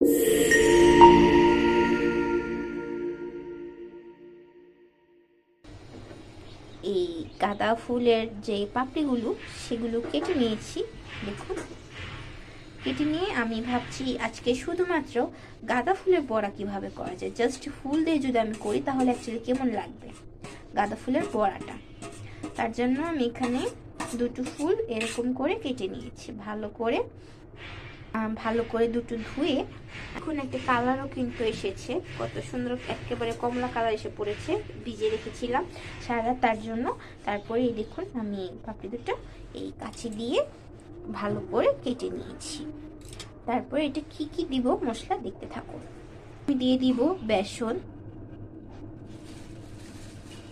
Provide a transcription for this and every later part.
এই গাঁদা ফুলের যে পাপড়িগুলো সেগুলো কেটে নিয়েছি। দেখুন, কেটে নিয়ে আমি ভাবছি আজকে শুধুমাত্র গাঁদা ফুলের বড়া কিভাবে করা যায়। জাস্ট ফুল দিয়ে যদি আমি করি তাহলে অ্যাকচুয়ালি কেমন লাগবে গাঁদা ফুলের বড়াটা। তার জন্য আমি এখানে দুটো ফুল এরকম করে কেটে নিয়েছি। ভালো করে দুটো ধুয়ে, এখন একটা কালারও কিন্তু এসেছে, কত সুন্দর একেবারে কমলা কালার এসে পড়েছে। ভিজিয়ে রেখেছিলাম সারা রাত, তার জন্য। তারপরে এই দেখুন আমি পাপড়ি দুটো এই কাঁচি দিয়ে ভালো করে কেটে নিয়েছি। তারপরে এটা কি কি দিব মশলা দেখতে থাকুন। আমি দিয়ে দিব বেসন,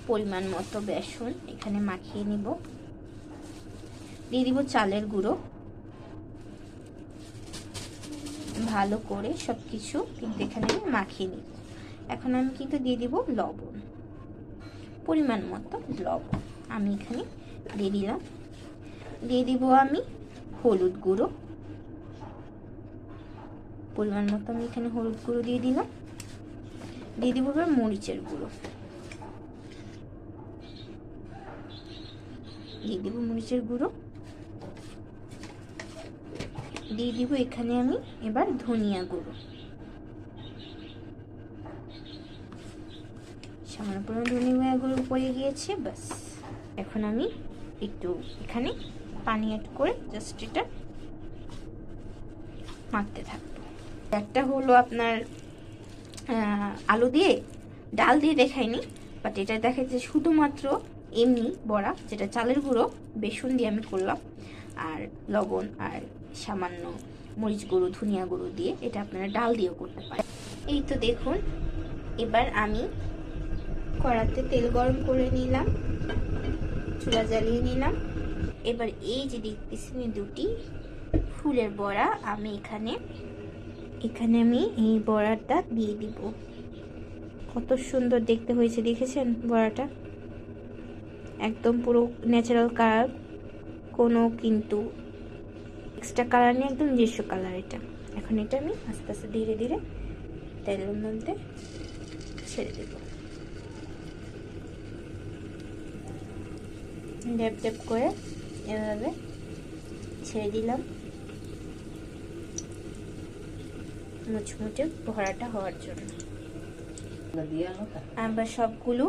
পরিমাণ মতো বেসন এখানে মাখিয়ে নিব। দিয়ে দিব চালের গুঁড়ো, ভালো করে সবকিছু কিন্তু এখানে আমি মাখিয়ে নিব। এখন আমি কিন্তু দিয়ে দিব লবণ, পরিমাণ মতো লবণ আমি এখানে দিয়ে দিলাম। দিয়ে দিব আমি হলুদ গুঁড়ো, পরিমাণ মতো আমি এখানে হলুদ গুঁড়ো দিয়ে দিলাম। দিয়ে দিব এবার মরিচের গুঁড়ো, দিয়ে দিব মরিচের গুঁড়ো। দিয়ে দিব এখানে আমি এবার ধনিয়া গুঁড়ো, সামান্য পরিমাণ ধনিয়া গুঁড়ো পড়ে গিয়েছে। বাস, এখন আমি একটু এখানে পানি অ্যাড করে জাস্ট এটা মাখতে থাকবো। একটা হলো আপনার আলু দিয়ে ডাল দিয়ে দেখাইনি, বাট এটা দেখাচ্ছে শুধুমাত্র এমনি বড়া, যেটা চালের গুঁড়ো বেসন দিয়ে আমি করলাম, আর লবণ আর সামান্য মরিচ গুঁড়ো ধনিয়া গুঁড়ো দিয়ে। এটা আপনারা ডাল দিয়েও করতে পারেন। এই তো দেখুন, এবার আমি কড়াতে তেল গরম করে নিলাম, চুলা জ্বালিয়ে নিলাম। এবার এই যে দেখতেছেন দুটি ফুলের বড়া, আমি এখানে আমি এই বড়াটা দিয়ে দিব। কত সুন্দর দেখতে হয়েছে দেখেছেন বড়াটা, একদম পুরো ন্যাচারাল কালার, কোনো কিন্তু এক্সট্রা কালার নেই, একদম নিজস্ব কালার এটা। এখন এটা আমি আস্তে আস্তে ধীরে ধীরে তেলের মধ্যে ছেড়ে দেব। ড্যাপ ড্যাপ করে এভাবে ছেড়ে দিলাম, মুচমুচে বড়াটা হওয়ার জন্য। আবার সবগুলো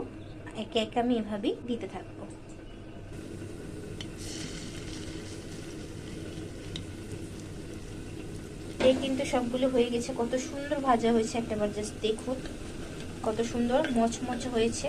একে একে আমি এভাবেই দিতে থাকবো। এই কিন্তু সবগুলো হয়ে গেছে, কত সুন্দর ভাজা হয়েছে। একটাবার জাস্ট দেখুন কত সুন্দর মচমচে হয়েছে।